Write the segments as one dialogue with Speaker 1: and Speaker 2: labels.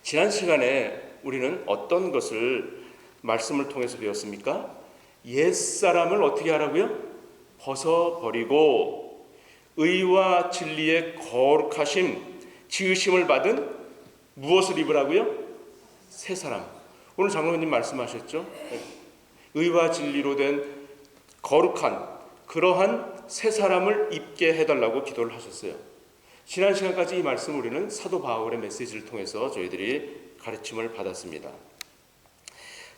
Speaker 1: 지난 시간에 우리는 어떤 것을 말씀을 통해서 배웠습니까? 옛사람을 어떻게 하라고요? 벗어버리고 의와 진리의 거룩하심, 지으심을 받은 무엇을 입으라고요? 새 사람. 오늘 장로님 말씀하셨죠? 의와 진리로 된 거룩한 그러한 새 사람을 입게 해달라고 기도를 하셨어요. 지난 시간까지 이 말씀 우리는 사도 바울의 메시지를 통해서 저희들이 가르침을 받았습니다.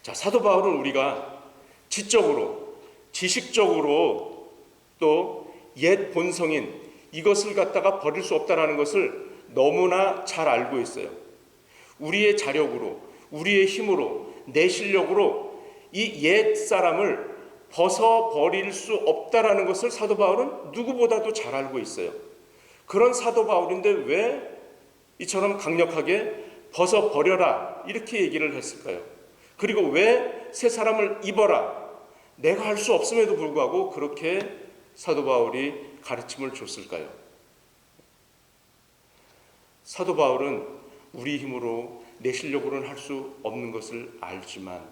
Speaker 1: 자, 사도 바울은 우리가 지적으로, 지식적으로 또 옛 본성인 이것을 갖다가 버릴 수 없다는 것을 너무나 잘 알고 있어요. 우리의 자력으로, 우리의 힘으로, 내 실력으로 이 옛 사람을 벗어버릴 수 없다는 것을 사도 바울은 누구보다도 잘 알고 있어요. 그런 사도 바울인데 왜 이처럼 강력하게 벗어버려라 이렇게 얘기를 했을까요? 그리고 왜 새 사람을 입어라 내가 할 수 없음에도 불구하고 그렇게 사도 바울이 가르침을 줬을까요? 사도 바울은 우리 힘으로 내 실력으로는 할 수 없는 것을 알지만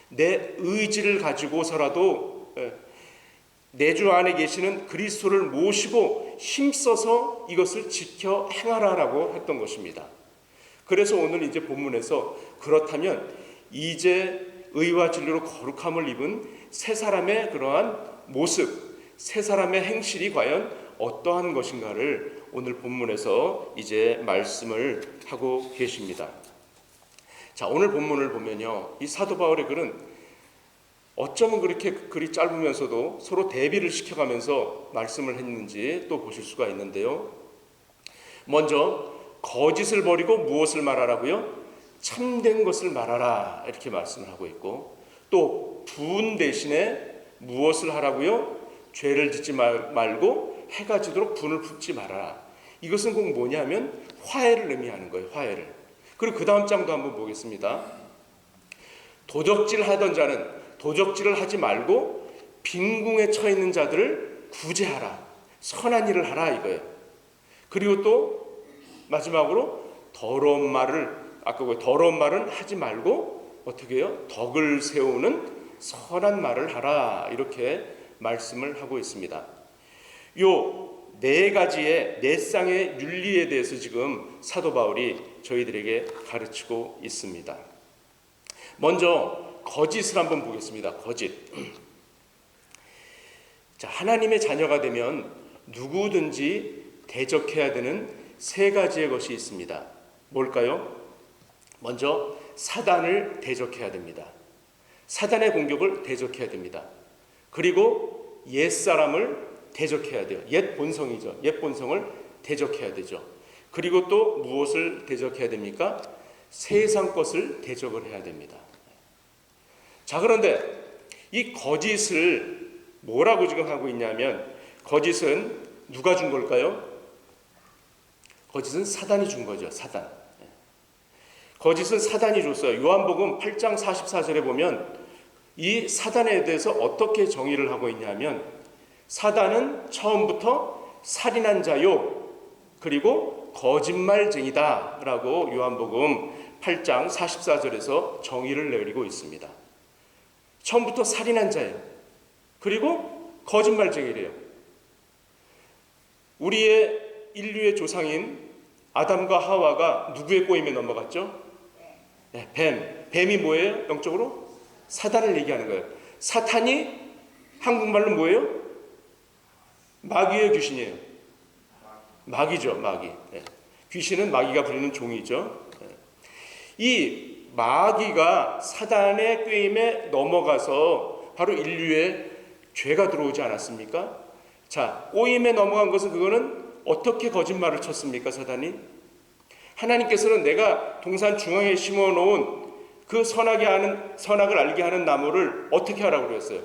Speaker 1: 내 의지를 가지고서라도 내 주 안에 계시는 그리스도를 모시고 힘써서 이것을 지켜 행하라라고 했던 것입니다. 그래서 오늘 이제 본문에서 그렇다면 이제 의와 진리로 거룩함을 입은 새 사람의 그러한 모습, 새 사람의 행실이 과연 어떠한 것인가를 오늘 본문에서 이제 말씀을 하고 계십니다. 자, 오늘 본문을 보면요, 이 사도 바울의 글은 어쩌면 그렇게 글이 짧으면서도 서로 대비를 시켜가면서 말씀을 했는지 또 보실 수가 있는데요. 먼저 거짓을 버리고 무엇을 말하라고요? 참된 것을 말하라 이렇게 말씀을 하고 있고, 또 분 대신에 무엇을 하라고요? 죄를 짓지 말고 해가 지도록 분을 품지 말아라. 이것은 꼭 뭐냐면 화해를 의미하는 거예요. 화해를. 그리고 그 다음 장도 한번 보겠습니다. 도적질 하던 자는 도적질을 하지 말고 빈궁에 처해 있는 자들을 구제하라. 선한 일을 하라 이거예요. 그리고 또 마지막으로 더러운 말은 하지 말고 어떻게 해요? 덕을 세우는 선한 말을 하라 이렇게 말씀을 하고 있습니다. 요 네 가지의 네 쌍의 윤리에 대해서 지금 사도 바울이 저희들에게 가르치고 있습니다. 먼저 거짓을 한번 보겠습니다. 거짓. 자, 하나님의 자녀가 되면 누구든지 대적해야 되는 세 가지의 것이 있습니다. 뭘까요? 먼저 사단을 대적해야 됩니다. 사단의 공격을 대적해야 됩니다. 그리고 옛사람을 대적해야 돼요. 옛 본성이죠. 옛 본성을 대적해야 되죠. 그리고 또 무엇을 대적해야 됩니까? 세상 것을 대적을 해야 됩니다. 자, 그런데 이 거짓을 뭐라고 지금 하고 있냐면, 거짓은 누가 준 걸까요? 거짓은 사단이 준 거죠. 사단. 거짓은 사단이 줬어요. 요한복음 8장 44절에 보면 이 사단에 대해서 어떻게 정의를 하고 있냐면, 사단은 처음부터 살인한 자요 그리고 거짓말쟁이다 라고 요한복음 8장 44절에서 정의를 내리고 있습니다. 처음부터 살인한 자예요. 그리고 거짓말쟁이래요. 우리의 인류의 조상인 아담과 하와가 누구의 꼬임에 넘어갔죠? 네, 뱀이 뭐예요? 영적으로? 사단을 얘기하는 거예요. 사탄이 한국말로 뭐예요? 마귀의 귀신이에요. 마귀죠, 마귀. 네. 귀신은 마귀가 부리는 종이죠. 네. 이 마귀가 사단의 꾀임에 넘어가서 바로 인류에 죄가 들어오지 않았습니까? 자, 꼬임에 넘어간 것은 그거는 어떻게 거짓말을 쳤습니까, 사단이? 하나님께서는 내가 동산 중앙에 심어놓은 그 선악을 알게 하는 나무를 어떻게 하라고 그랬어요?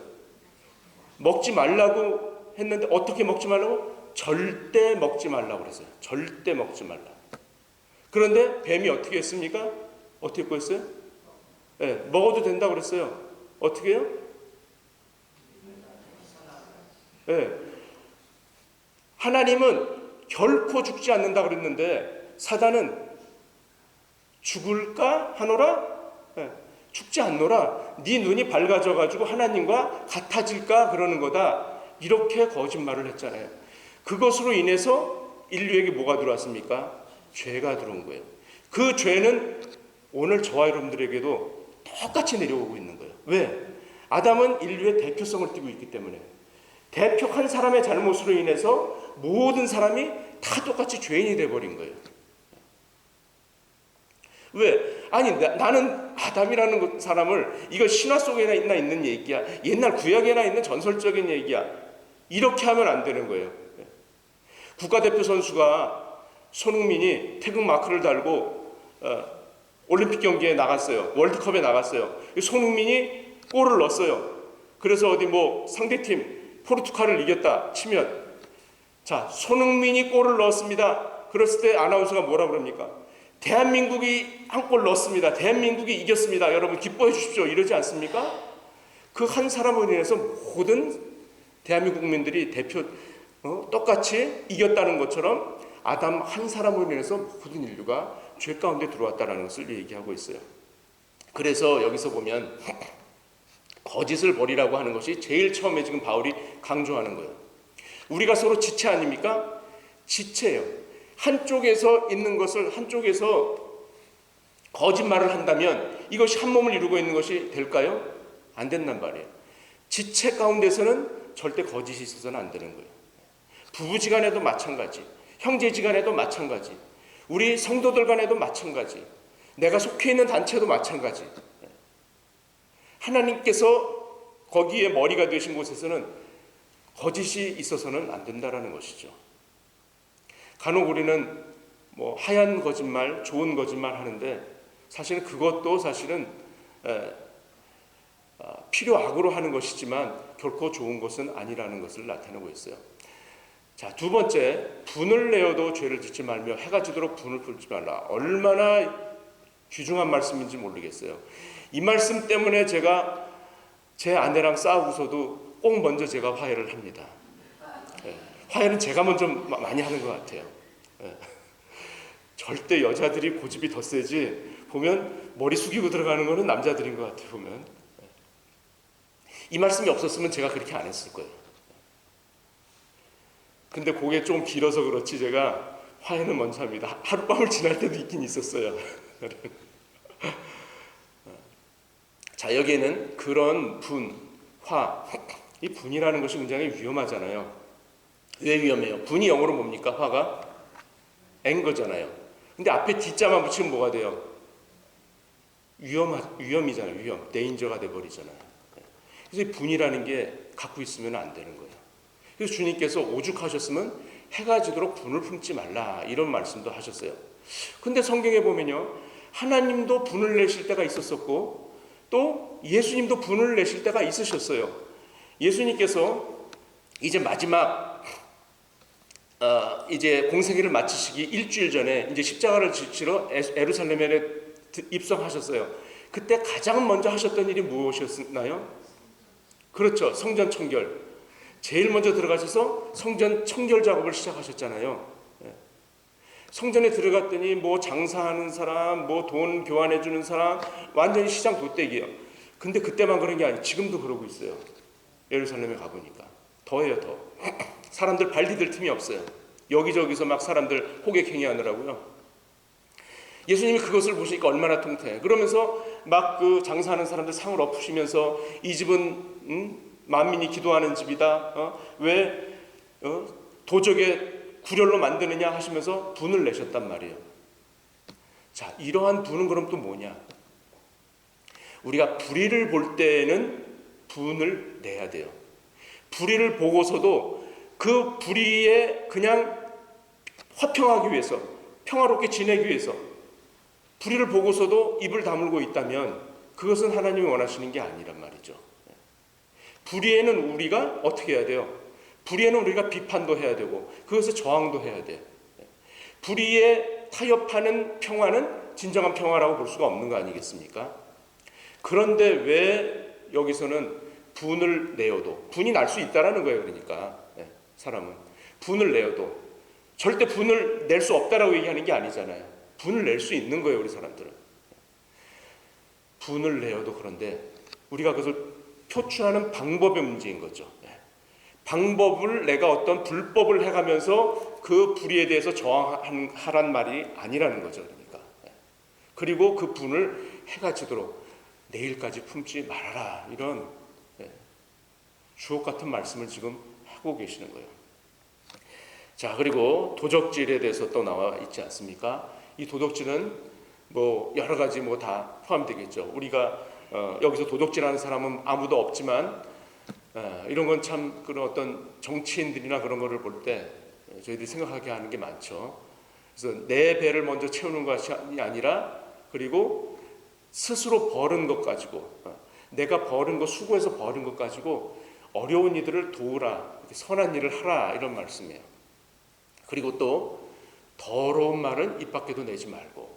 Speaker 1: 먹지 말라고 했는데 어떻게 먹지 말라고? 절대 먹지 말라고 그랬어요. 절대 먹지 말라. 그런데 뱀이 어떻게 했습니까? 어떻게 했어요? 네, 먹어도 된다고 그랬어요. 어떻게 해요? 네. 하나님은 결코 죽지 않는다고 그랬는데 사단은 죽을까 하노라? 예, 죽지 않노라. 네 눈이 밝아져 가지고 하나님과 같아질까 그러는 거다. 이렇게 거짓말을 했잖아요. 그것으로 인해서 인류에게 뭐가 들어왔습니까? 죄가 들어온 거예요. 그 죄는 오늘 저와 여러분들에게도 똑같이 내려오고 있는 거예요. 왜? 아담은 인류의 대표성을 띠고 있기 때문에, 대표 한 사람의 잘못으로 인해서 모든 사람이 다 똑같이 죄인이 돼버린 거예요. 왜? 아니 나는 아담이라는 사람을, 이거 신화 속에나 있는 얘기야, 옛날 구약에나 있는 전설적인 얘기야, 이렇게 하면 안 되는 거예요. 국가대표 선수가 손흥민이 태극 마크를 달고 올림픽 경기에 나갔어요. 월드컵에 나갔어요. 손흥민이 골을 넣었어요. 그래서 어디 뭐 상대팀 포르투갈을 이겼다 치면, 자, 손흥민이 골을 넣었습니다. 그랬을 때 아나운서가 뭐라 그럽니까? 대한민국이 한 골 넣었습니다. 대한민국이 이겼습니다. 여러분 기뻐해 주십시오. 이러지 않습니까? 그 한 사람으로 인해서 모든 대한민국 국민들이 똑같이 이겼다는 것처럼 아담 한 사람으로 인해서 모든 인류가 죄 가운데 들어왔다는 것을 얘기하고 있어요. 그래서 여기서 보면 거짓을 버리라고 하는 것이 제일 처음에 지금 바울이 강조하는 거예요. 우리가 서로 지체 아닙니까? 지체예요. 한쪽에서 있는 것을, 한쪽에서 거짓말을 한다면 이것이 한 몸을 이루고 있는 것이 될까요? 안 된단 말이에요. 지체 가운데서는 절대 거짓이 있어서는 안 되는 거예요. 부부지간에도 마찬가지, 형제지간에도 마찬가지, 우리 성도들 간에도 마찬가지, 내가 속해 있는 단체도 마찬가지. 하나님께서 거기에 머리가 되신 곳에서는 거짓이 있어서는 안 된다라는 것이죠. 간혹 우리는 뭐 하얀 거짓말, 좋은 거짓말 하는데, 사실은 그것도 사실은 필요악으로 하는 것이지만 결코 좋은 것은 아니라는 것을 나타내고 있어요. 자, 두 번째, 분을 내어도 죄를 짓지 말며 해가 지도록 분을 풀지 말라. 얼마나 귀중한 말씀인지 모르겠어요. 이 말씀 때문에 제가 제 아내랑 싸우고서도 꼭 먼저 제가 화해를 합니다. 화해는 제가 먼저 많이 하는 것 같아요. 절대 여자들이 고집이 더 세지, 보면 머리 숙이고 들어가는 거는 남자들인 것 같아요. 보면 이 말씀이 없었으면 제가 그렇게 안 했을 거예요. 근데 그게 좀 길어서 그렇지 제가 화해는 먼저 합니다. 하룻밤을 지날 때도 있긴 있었어요. 자, 여기에는 그런 분, 화, 이 분이라는 것이 굉장히 위험하잖아요. 왜 위험해요? 분이 영어로 뭡니까? 화가 앵거잖아요. 근데 앞에 D자만 붙이면 뭐가 돼요? 위험이잖아요. 위험, 데인저가 돼버리잖아요. 그래서 이 분이라는 게 갖고 있으면 안 되는 거예요. 그래서 주님께서 오죽하셨으면 해가 지도록 분을 품지 말라, 이런 말씀도 하셨어요. 근데 성경에 보면요, 하나님도 분을 내실 때가 있었었고 또 예수님도 분을 내실 때가 있으셨어요. 예수님께서 이제 마지막 이제 공생애를 마치시기 일주일 전에 이제 십자가를 지러 예루살렘에 입성하셨어요. 그때 가장 먼저 하셨던 일이 무엇이었나요? 그렇죠, 성전 청결. 제일 먼저 들어가셔서 성전 청결 작업을 시작하셨잖아요. 성전에 들어갔더니 뭐 장사하는 사람, 뭐 돈 교환해 주는 사람, 완전히 시장 도떼기예요. 근데 그때만 그런 게 아니에요. 지금도 그러고 있어요. 예루살렘에 가보니까 더해요. 더 사람들 발 디딜 틈이 없어요. 여기저기서 막 사람들 호객행위 하느라고요. 예수님이 그것을 보시니까 얼마나 통쾌해. 그러면서 막 그 장사하는 사람들 상을 엎으시면서 이 집은 만민이 기도하는 집이다. 왜 도적의 구렬로 만드느냐 하시면서 분을 내셨단 말이에요. 자, 이러한 분은 그럼 또 뭐냐? 우리가 불의를 볼 때는 분을 내야 돼요. 불의를 보고서도 그 불의에 그냥 화평하기 위해서, 평화롭게 지내기 위해서 불의를 보고서도 입을 다물고 있다면 그것은 하나님이 원하시는 게 아니란 말이죠. 불의에는 우리가 어떻게 해야 돼요? 불의에는 우리가 비판도 해야 되고 그것에 저항도 해야 돼. 불의에 타협하는 평화는 진정한 평화라고 볼 수가 없는 거 아니겠습니까? 그런데 왜 여기서는 분을 내어도, 분이 날 수 있다라는 거예요. 그러니까 사람은 분을 내어도 절대 분을 낼 수 없다라고 얘기하는 게 아니잖아요. 분을 낼 수 있는 거예요. 우리 사람들은. 분을 내어도 그런데 우리가 그것을 표출하는 방법의 문제인 거죠. 방법을 내가 어떤 불법을 해가면서 그 불의에 대해서 저항하란 말이 아니라는 거죠. 그러니까. 그리고 그 분을 해가 지도록 내일까지 품지 말아라. 이런 주옥 같은 말씀을 지금 하고 계시는 거예요. 자, 그리고 도적질에 대해서 또 나와 있지 않습니까? 이 도적질은 뭐 여러 가지 뭐 다 포함되겠죠. 우리가 여기서 도적질하는 사람은 아무도 없지만 이런 건 참 그런 어떤 정치인들이나 그런 거를 볼 때 저희들이 생각하게 하는 게 많죠. 그래서 내 배를 먼저 채우는 것이 아니라 그리고 스스로 벌은 것 가지고 내가 벌은 것 수고해서 벌은 것 가지고 어려운 이들을 도우라, 선한 일을 하라 이런 말씀이에요. 그리고 또 더러운 말은 입 밖에도 내지 말고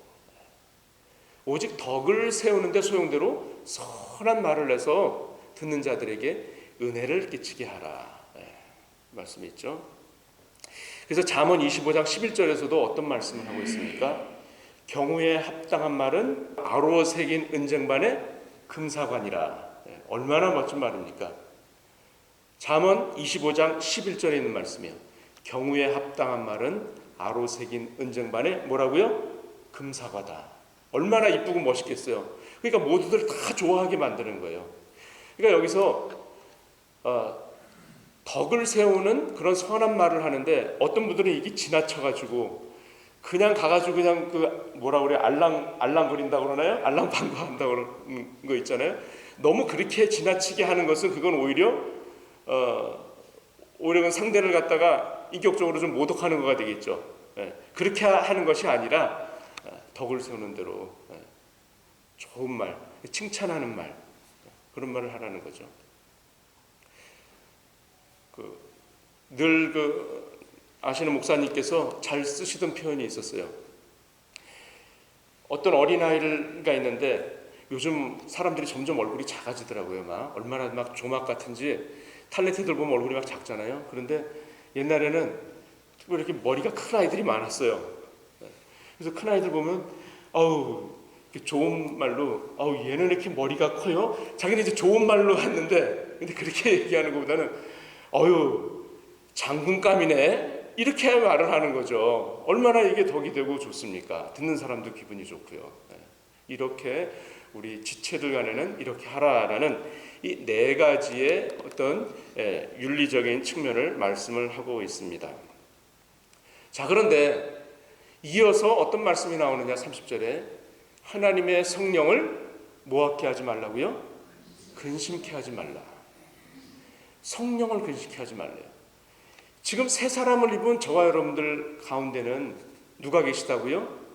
Speaker 1: 오직 덕을 세우는데 소용대로 선한 말을 내서 듣는 자들에게 은혜를 끼치게 하라 말씀이 있죠. 그래서 잠언 25장 11절에서도 어떤 말씀을 하고 있습니까? 경우에 합당한 말은 아로 새긴 은쟁반의 금사관이라. 얼마나 멋진 말입니까? 잠언 25장 11절에 있는 말씀이에요. 경우에 합당한 말은 아로 새긴 은쟁반의 뭐라고요? 금사과다. 얼마나 이쁘고 멋있겠어요. 그러니까 모두들 다 좋아하게 만드는 거예요. 그러니까 여기서 덕을 세우는 그런 선한 말을 하는데 어떤 분들은 이게 지나쳐가지고 그냥 가가지고 그냥 그 뭐라 그래 알랑거린다 그러나요? 알랑방구한다 그러는 거 있잖아요. 너무 그렇게 지나치게 하는 것은 그건 오히려 상대를 갖다가 인격적으로 좀 모독하는 거가 되겠죠. 그렇게 하는 것이 아니라 덕을 세우는 대로 좋은 말, 칭찬하는 말 그런 말을 하라는 거죠. 늘 아시는 목사님께서 잘 쓰시던 표현이 있었어요. 어떤 어린아이가 있는데 요즘 사람들이 점점 얼굴이 작아지더라고요. 막 얼마나 막 조막 같은지 탤런트들 보면 얼굴이 막 작잖아요. 그런데 옛날에는 이렇게 머리가 큰 아이들이 많았어요. 그래서 큰 아이들 보면 좋은 말로 얘는 이렇게 머리가 커요? 자기는 이제 좋은 말로 했는데 근데 그렇게 얘기하는 것보다는 장군감이네 이렇게 말을 하는 거죠. 얼마나 이게 덕이 되고 좋습니까? 듣는 사람도 기분이 좋고요. 이렇게 우리 지체들 간에는 이렇게 하라라는 이 네 가지의 어떤 윤리적인 측면을 말씀을 하고 있습니다. 자, 그런데 이어서 어떤 말씀이 나오느냐 30절에 하나님의 성령을 뭐하게 하지 말라고요? 근심케 하지 말라. 성령을 근심케 하지 말래요. 지금 새 사람을 입은 저와 여러분들 가운데는 누가 계시다고요?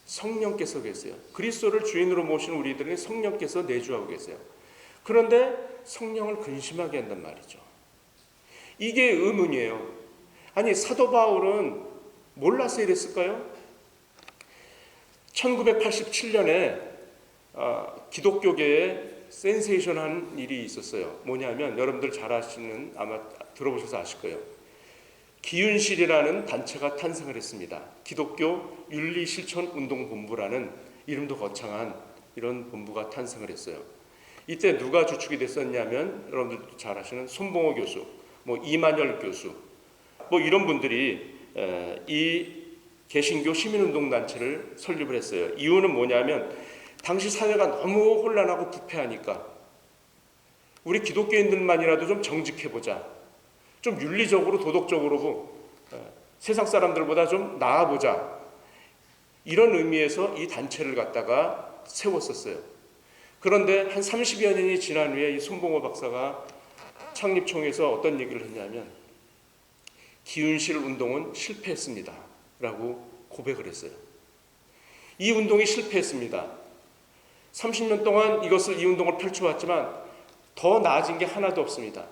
Speaker 1: 성령께서 계세요. 그리스도를 주인으로 모신 우리들은 성령께서 내주하고 계세요. 그런데 성령을 근심하게 한단 말이죠. 이게 의문이에요. 아니 사도 바울은 몰라서 이랬을까요? 1987년에 기독교계에 센세이션한 일이 있었어요. 뭐냐면 여러분들 잘 아시는 아마 들어보셔서 아실 거예요. 기윤실이라는 단체가 탄생을 했습니다. 기독교 윤리실천운동본부라는 이름도 거창한 이런 본부가 탄생을 했어요. 이때 누가 주축이 됐었냐면 여러분들도 잘 아시는 손봉호 교수, 이만열 교수 이런 분들이 이 개신교 시민운동단체를 설립을 했어요. 이유는 뭐냐면 당시 사회가 너무 혼란하고 부패하니까 우리 기독교인들만이라도 좀 정직해보자. 좀 윤리적으로 도덕적으로 세상 사람들보다 좀 나아보자. 이런 의미에서 이 단체를 갖다가 세웠었어요. 그런데 한 30여 년이 지난 후에 이 손봉호 박사가 창립총회에서 어떤 얘기를 했냐면 기윤실 운동은 실패했습니다. 라고 고백을 했어요. 이 운동이 실패했습니다. 30년 동안 이 운동을 펼쳐왔지만 더 나아진 게 하나도 없습니다.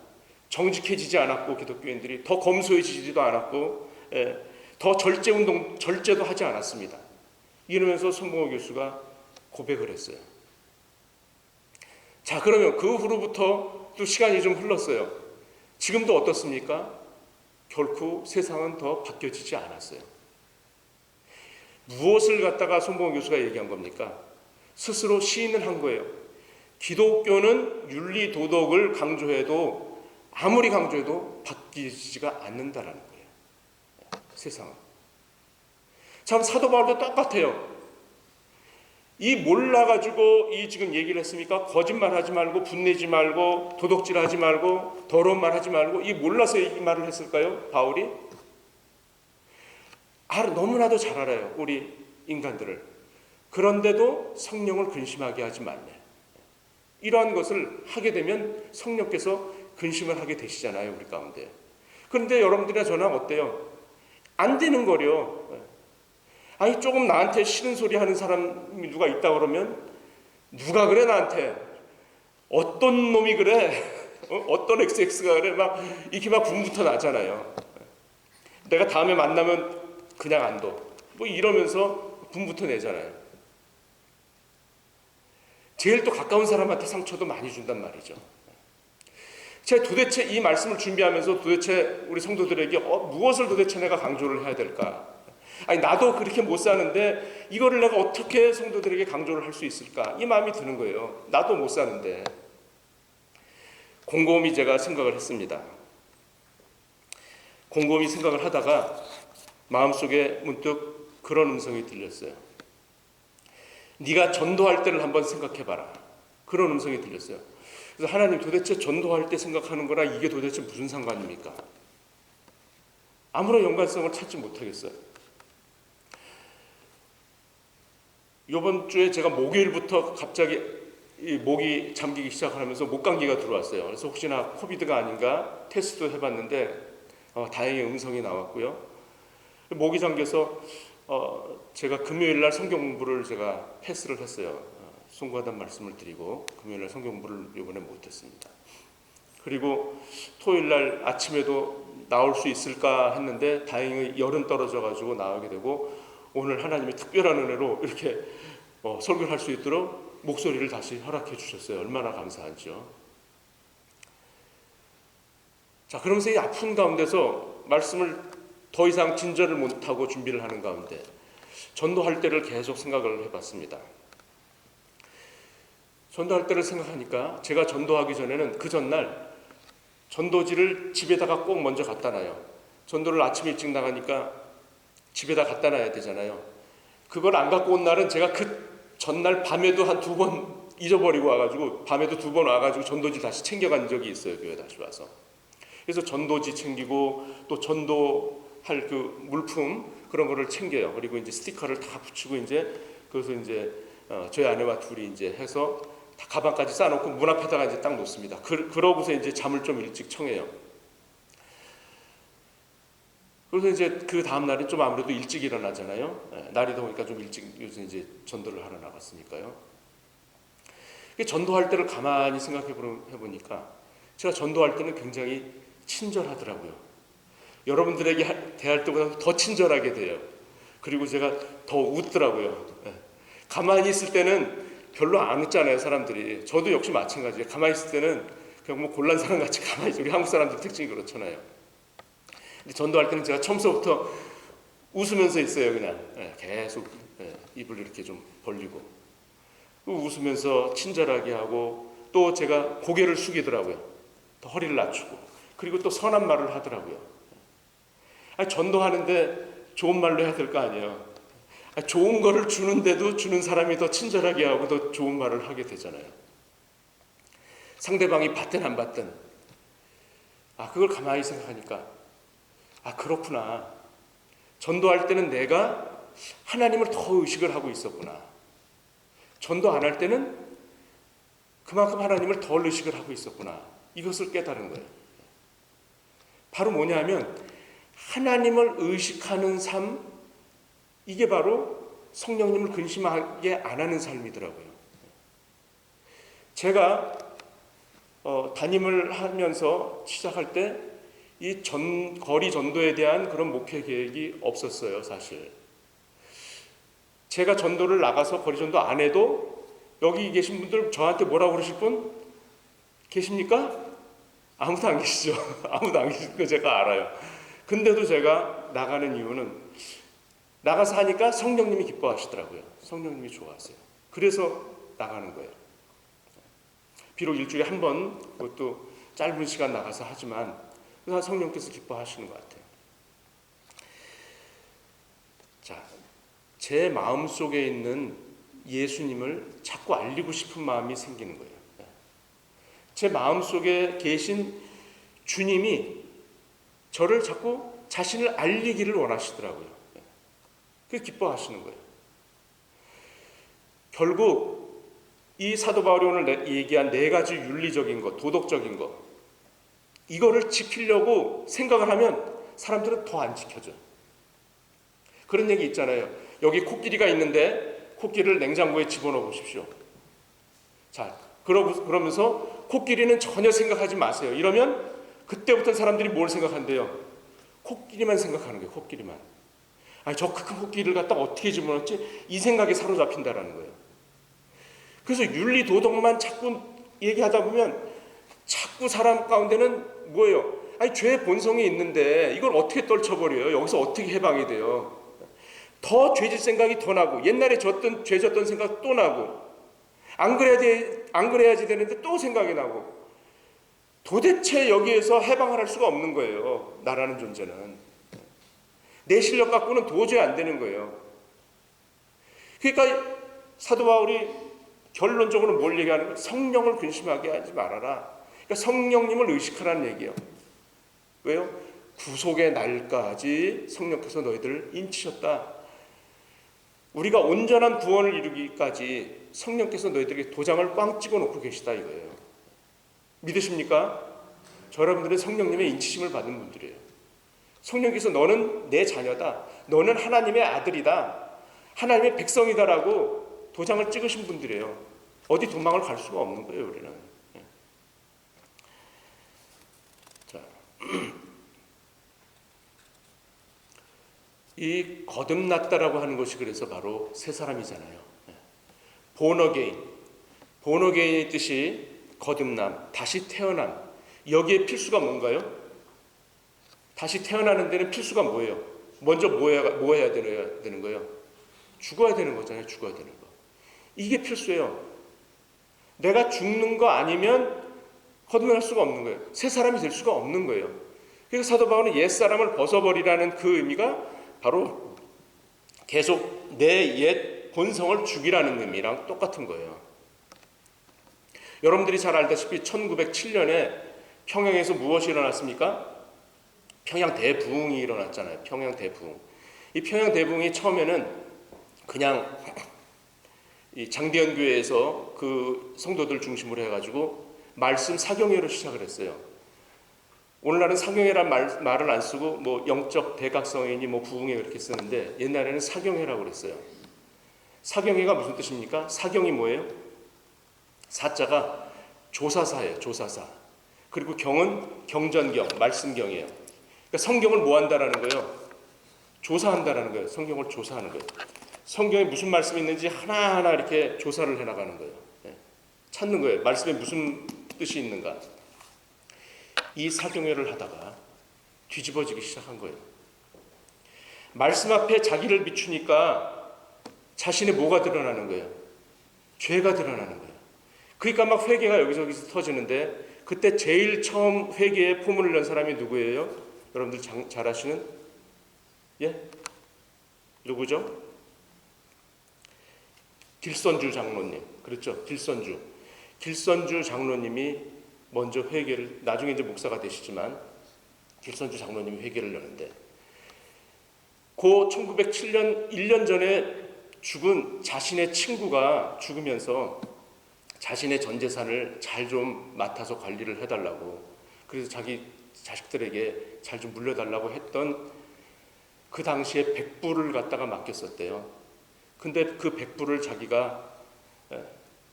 Speaker 1: 정직해지지 않았고 기독교인들이 더 검소해지지도 않았고 더 절제도 하지 않았습니다. 이러면서 손봉호 교수가 고백을 했어요. 자, 그러면 그 후로부터 또 시간이 좀 흘렀어요. 지금도 어떻습니까? 결코 세상은 더 바뀌어지지 않았어요. 무엇을 갖다가 손봉호 교수가 얘기한 겁니까? 스스로 시인을 한 거예요. 기독교는 윤리 도덕을 강조해도 아무리 강조해도 바뀌지가 않는다라는 거예요. 세상은. 참 사도 바울도 똑같아요. 이 몰라가지고 이 지금 얘기를 했으니까 거짓말하지 말고 분내지 말고 도덕질하지 말고 더러운 말 하지 말고 이 몰라서 이 말을 했을까요? 바울이? 너무나도 잘 알아요. 우리 인간들을. 그런데도 성령을 근심하게 하지 말래. 이러한 것을 하게 되면 성령께서 근심을 하게 되시잖아요. 우리 가운데. 그런데 여러분들이나 저나 어때요? 안 되는 거려. 아니 조금 나한테 싫은 소리 하는 사람이 누가 있다 그러면 누가 그래 나한테? 어떤 놈이 그래? 어떤 XX가 그래? 막 이렇게 막 분부터 나잖아요. 내가 다음에 만나면 그냥 안 둬. 뭐 이러면서 분부터 내잖아요. 제일 또 가까운 사람한테 상처도 많이 준단 말이죠. 제가 도대체 이 말씀을 준비하면서 도대체 우리 성도들에게 무엇을 도대체 내가 강조를 해야 될까? 아니 나도 그렇게 못 사는데 이거를 내가 어떻게 성도들에게 강조를 할 수 있을까? 이 마음이 드는 거예요. 나도 못 사는데. 곰곰이 제가 생각을 했습니다. 곰곰이 생각을 하다가 마음속에 문득 그런 음성이 들렸어요. 네가 전도할 때를 한번 생각해봐라. 그런 음성이 들렸어요. 그래서 하나님 도대체 전도할 때 생각하는 거랑 이게 도대체 무슨 상관입니까? 아무런 연관성을 찾지 못하겠어요. 이번 주에 제가 목요일부터 갑자기 목이 잠기기 시작하면서 목감기가 들어왔어요. 그래서 혹시나 코비드가 아닌가 테스트도 해봤는데 다행히 음성이 나왔고요. 목이 잠겨서 제가 금요일날 성경 공부를 제가 패스를 했어요. 송구하다는 말씀을 드리고 금요일날 성경 공부를 이번에 못했습니다. 그리고 토요일날 아침에도 나올 수 있을까 했는데 다행히 열은 떨어져가지고 나오게 되고 오늘 하나님의 특별한 은혜로 이렇게 설교를 할 수 있도록 목소리를 다시 허락해 주셨어요. 얼마나 감사하죠. 자, 그러면서 이 아픈 가운데서 말씀을 더 이상 진전을 못하고 준비를 하는 가운데 전도할 때를 계속 생각을 해봤습니다. 전도할 때를 생각하니까 제가 전도하기 전에는 그 전날 전도지를 집에다가 꼭 먼저 갖다 놔요. 전도를 아침 일찍 나가니까 집에다 갖다 놔야 되잖아요. 그걸 안 갖고 온 날은 제가 그 전날 밤에도 한 2번 잊어버리고 와가지고 밤에도 2번 와가지고 전도지 다시 챙겨간 적이 있어요. 교회 다시 와서. 그래서 전도지 챙기고 또 전도할 그 물품 그런 거를 챙겨요. 그리고 이제 스티커를 다 붙이고 이제 그것을 이제 저희 아내와 둘이 이제 해서 다 가방까지 싸놓고 문 앞에다가 이제 딱 놓습니다. 그러고서 이제 잠을 좀 일찍 청해요. 그래서 이제 그 다음 날은 좀 아무래도 일찍 일어나잖아요. 날이 더우니까 좀 일찍 요새 이제 전도를 하러 나갔으니까요. 전도할 때를 가만히 생각해 보니까 제가 전도할 때는 굉장히 친절하더라고요. 여러분들에게 대할 때보다 더 친절하게 돼요. 그리고 제가 더 웃더라고요. 가만히 있을 때는 별로 안 웃잖아요, 사람들이. 저도 역시 마찬가지예요. 가만히 있을 때는 그냥 뭐 곤란 사람 같이 가만히 있어요. 우리 한국 사람들 특징이 그렇잖아요. 근데 전도할 때는 제가 처음부터 웃으면서 있어요, 그냥. 계속 입을 이렇게 좀 벌리고. 웃으면서 친절하게 하고 또 제가 고개를 숙이더라고요. 또 허리를 낮추고. 그리고 또 선한 말을 하더라고요. 전도하는데 좋은 말로 해야 될 거 아니에요. 좋은 거를 주는데도 주는 사람이 더 친절하게 하고 더 좋은 말을 하게 되잖아요. 상대방이 받든 안 받든. 그걸 가만히 생각하니까 그렇구나. 전도할 때는 내가 하나님을 더 의식을 하고 있었구나. 전도 안 할 때는 그만큼 하나님을 덜 의식을 하고 있었구나. 이것을 깨달은 거예요. 바로 뭐냐면 하나님을 의식하는 삶, 이게 바로 성령님을 근심하게 안 하는 삶이더라고요. 제가 담임을 하면서 시작할 때 이 거리 전도에 대한 그런 목회 계획이 없었어요, 사실. 제가 전도를 나가서 거리 전도 안 해도 여기 계신 분들 저한테 뭐라고 그러실 분 계십니까? 아무도 안 계시죠. 아무도 안 계시는 거 제가 알아요. 근데도 제가 나가는 이유는 나가서 하니까 성령님이 기뻐하시더라고요. 성령님이 좋아하세요. 그래서 나가는 거예요. 비록 일주일에 한 번, 그것도 짧은 시간 나가서 하지만 성령께서 기뻐하시는 것 같아요. 자, 제 마음속에 있는 예수님을 자꾸 알리고 싶은 마음이 생기는 거예요. 제 마음속에 계신 주님이 저를 자꾸 자신을 알리기를 원하시더라고요. 그게 기뻐하시는 거예요. 결국 이 사도 바울이 오늘 얘기한 4가지 윤리적인 것, 도덕적인 것, 이거를 지키려고 생각을 하면 사람들은 더 안 지켜져요. 그런 얘기 있잖아요. 여기 코끼리가 있는데 코끼리를 냉장고에 집어넣어 보십시오. 자, 그러면서 코끼리는 전혀 생각하지 마세요. 이러면 그때부터 사람들이 뭘 생각한대요? 코끼리만 생각하는 거예요. 코끼리만. 아니, 저 큰 코끼리를 갖다 어떻게 집어넣었지? 이 생각에 사로잡힌다라는 거예요. 그래서 윤리 도덕만 자꾸 얘기하다 보면 자꾸 사람 가운데는 뭐예요? 아니, 죄의 본성이 있는데 이걸 어떻게 떨쳐버려요? 여기서 어떻게 해방이 돼요? 더 죄질 생각이 더 나고, 옛날에 죄 졌던 생각 또 나고, 안 그래야지 되는데 또 생각이 나고, 도대체 여기에서 해방을 할 수가 없는 거예요. 나라는 존재는. 내 실력 갖고는 도저히 안 되는 거예요. 그러니까 사도 바울이 결론적으로 뭘 얘기하는 거예요? 성령을 근심하게 하지 말아라. 그러니까 성령님을 의식하라는 얘기예요. 왜요? 구속의 날까지 성령께서 너희들을 인치셨다. 우리가 온전한 구원을 이루기까지 성령께서 너희들에게 도장을 꽝 찍어놓고 계시다 이거예요. 믿으십니까? 저 여러분들은 성령님의 인치심을 받는 분들이에요. 성령께서 너는 내 자녀다. 너는 하나님의 아들이다. 하나님의 백성이다라고 도장을 찍으신 분들이에요. 어디 도망을 갈 수가 없는 거예요, 우리는. 자, 이 거듭났다라고 하는 것이 그래서 바로 새 사람이잖아요. born again. born again의 뜻이 거듭남, 다시 태어남. 여기에 필수가 뭔가요? 다시 태어나는 데는 필수가 뭐예요? 먼저 뭐 해야 되는 거예요? 죽어야 되는 거잖아요. 죽어야 되는 거. 이게 필수예요. 내가 죽는 거 아니면 거듭날 수가 없는 거예요. 새 사람이 될 수가 없는 거예요. 그래서 사도 바울은 옛사람을 벗어버리라는 그 의미가 바로 계속 내 옛 본성을 죽이라는 의미랑 똑같은 거예요. 여러분들이 잘 알다시피 1907년에 평양에서 무엇이 일어났습니까? 평양 대부흥이 일어났잖아요. 평양 대부흥. 이 평양 대부흥이 처음에는 그냥 이 장대현 교회에서 그 성도들 중심으로 해가지고 말씀 사경회로 시작을 했어요. 오늘날은 사경회란 말을 안 쓰고 뭐 영적 대각성이니 뭐 부흥회 그렇게 쓰는데 옛날에는 사경회라고 그랬어요. 사경회가 무슨 뜻입니까? 사경이 뭐예요? 사자가 조사사예요. 조사사. 그리고 경은 경전경, 말씀경이에요. 그러니까 성경을 뭐 한다라는 거예요? 조사한다라는 거예요. 성경을 조사하는 거예요. 성경에 무슨 말씀이 있는지 하나하나 이렇게 조사를 해나가는 거예요. 찾는 거예요. 말씀에 무슨 뜻이 있는가. 이 사경회를 하다가 뒤집어지기 시작한 거예요. 말씀 앞에 자기를 비추니까 자신의 뭐가 드러나는 거예요? 죄가 드러나는 거예요. 그러니까 막 회개가 여기저기서 터지는데 그때 제일 처음 회개에 포문을 연 사람이 누구예요? 여러분들 잘 아시는? 예? 누구죠? 길선주 장로님. 그렇죠? 길선주 장로님이 먼저 회개를, 나중에 이제 목사가 되시지만 길선주 장로님이 회개를 여는데 그 1907년 1년 전에 죽은 자신의 친구가 죽으면서 자신의 전 재산을 잘 좀 맡아서 관리를 해달라고, 그래서 자기 자식들에게 잘 좀 물려달라고 했던 그 당시에 100불을 갖다가 맡겼었대요. 근데 그 100불을 자기가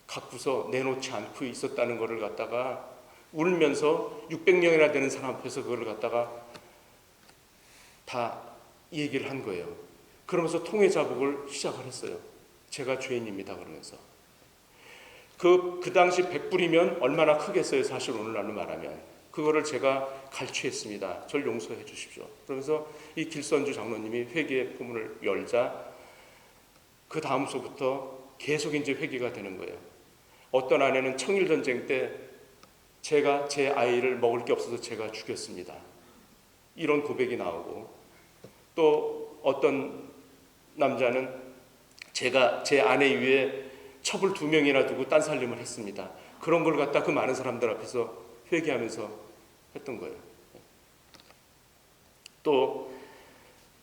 Speaker 1: 갖고서 내놓지 않고 있었다는 것을 갖다가 울면서 600명이나 되는 사람 앞에서 그걸 갖다가 다 얘기를 한 거예요. 그러면서 통회 자복을 시작을 했어요. 제가 죄인입니다 그러면서. 그 당시 100불이면 얼마나 크겠어요. 사실 오늘날로 말하면. 그거를 제가 갈취했습니다. 절 용서해 주십시오. 그러면서 이 길선주 장로님이 회개의 포문을 열자 그 다음서부터 계속 이제 회개가 되는 거예요. 어떤 아내는 청일전쟁 때 제가 제 아이를 먹을 게 없어서 제가 죽였습니다. 이런 고백이 나오고, 또 어떤 남자는 제가 제 아내 위에 첩을 2명이나 두고 딴살림을 했습니다. 그런 걸 갖다 그 많은 사람들 앞에서 회개하면서 했던 거예요. 또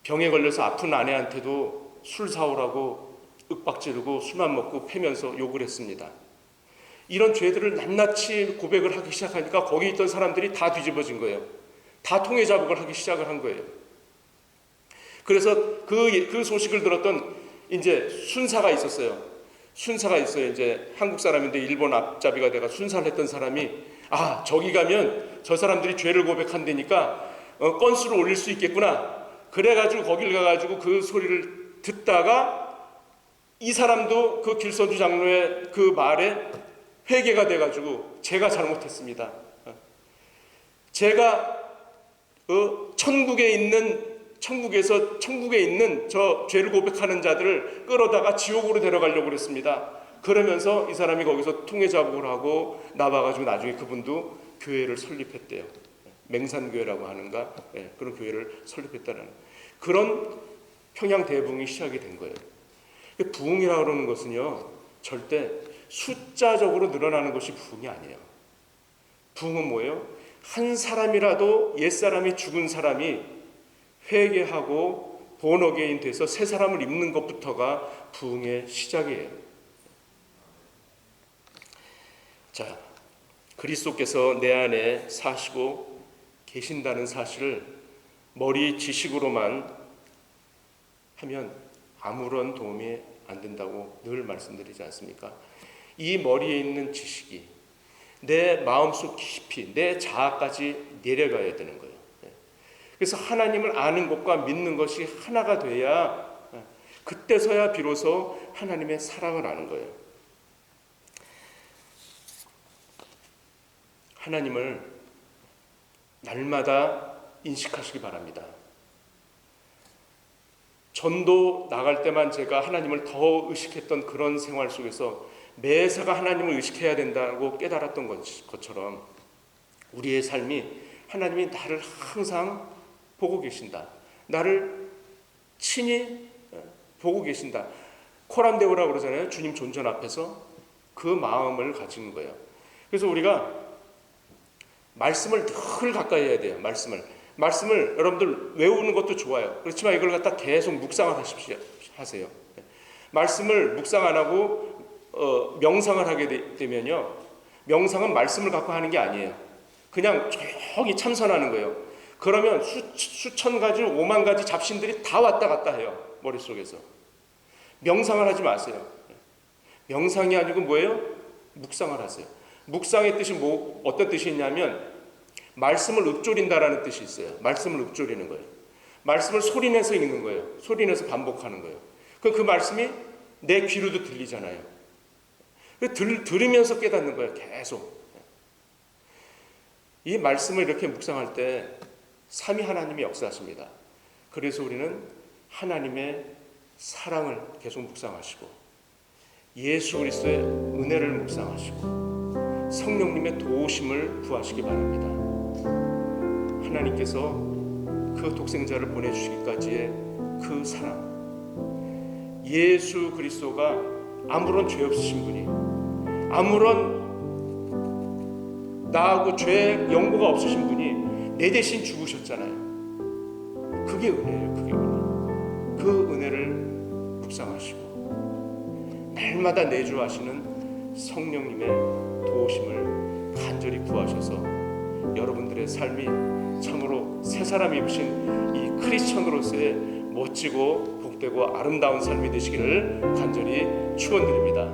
Speaker 1: 병에 걸려서 아픈 아내한테도 술 사오라고 윽박지르고 술만 먹고 패면서 욕을 했습니다. 이런 죄들을 낱낱이 고백을 하기 시작하니까 거기 있던 사람들이 다 뒤집어진 거예요. 다 통해자복을 하기 시작을 한 거예요. 그래서 그 소식을 들었던 이제 순사가 있었어요. 이제 한국 사람인데 일본 앞잡이가 돼가 순사를 했던 사람이, 저기 가면 저 사람들이 죄를 고백한다니까 건수를 올릴 수 있겠구나. 그래가지고 거길 가가지고 그 소리를 듣다가 이 사람도 그 길선주 장로의 그 말에 회개가 돼가지고 제가 잘못했습니다. 제가 천국에 있는 저 죄를 고백하는 자들을 끌어다가 지옥으로 데려가려고 그랬습니다. 그러면서 이 사람이 거기서 통회자복을 하고 나와가지고 나중에 그분도 교회를 설립했대요. 맹산교회라고 하는가? 그런 교회를 설립했다는 그런 평양 대부흥이 시작이 된 거예요. 부흥이라고 그러는 것은요, 절대 숫자적으로 늘어나는 것이 부흥이 아니에요. 부흥은 뭐예요? 한 사람이라도 옛사람이 죽은 사람이 회개하고 본어게인 돼서 새 사람을 입는 것부터가 부흥의 시작이에요. 자, 그리스도께서 내 안에 사시고 계신다는 사실을 머리 지식으로만 하면 아무런 도움이 안 된다고 늘 말씀드리지 않습니까? 이 머리에 있는 지식이 내 마음속 깊이 내 자아까지 내려가야 되는 거예요. 그래서 하나님을 아는 것과 믿는 것이 하나가 돼야, 그때서야 비로소 하나님의 사랑을 아는 거예요. 하나님을 날마다 인식하시기 바랍니다. 전도 나갈 때만 제가 하나님을 더 의식했던 그런 생활 속에서 매사가 하나님을 의식해야 된다고 깨달았던 것처럼 우리의 삶이 하나님이 나를 항상 보고 계신다. 나를 친히 보고 계신다. 코람데오라고 그러잖아요. 주님 존전 앞에서 그 마음을 가지는 거예요. 그래서 우리가 말씀을 늘 가까이 해야 돼요. 말씀을 여러분들 외우는 것도 좋아요. 그렇지만 이걸 갖다 계속 묵상을 하세요. 말씀을 묵상 안 하고 명상을 하게 되면요, 명상은 말씀을 갖고 하는 게 아니에요. 그냥 조용히 참선하는 거예요. 그러면 수천 가지, 5만 가지 잡신들이 다 왔다 갔다 해요. 머릿속에서. 명상을 하지 마세요. 명상이 아니고 뭐예요? 묵상을 하세요. 묵상의 뜻이 어떤 뜻이 있냐면 말씀을 읊조린다라는 뜻이 있어요. 말씀을 읊조리는 거예요. 말씀을 소리내서 읽는 거예요. 소리내서 반복하는 거예요. 그 말씀이 내 귀로도 들리잖아요. 들으면서 깨닫는 거예요. 계속. 이 말씀을 이렇게 묵상할 때 삼위 하나님이 역사하십니다. 그래서 우리는 하나님의 사랑을 계속 묵상하시고 예수 그리스도의 은혜를 묵상하시고 성령님의 도우심을 구하시기 바랍니다. 하나님께서 그 독생자를 보내주시기까지의 그 사랑, 예수 그리스도가 아무런 죄 없으신 분이, 아무런 나하고 죄 연고가 없으신 분이 내 대신 죽으셨잖아요. 그게 은혜예요. 그게 은혜. 그 은혜를 묵상하시고 날마다 내주하시는 성령님의 도우심을 간절히 구하셔서 여러분들의 삶이 참으로 새 사람 입으신 이 크리스천으로서의 멋지고 복되고 아름다운 삶이 되시기를 간절히 축원드립니다.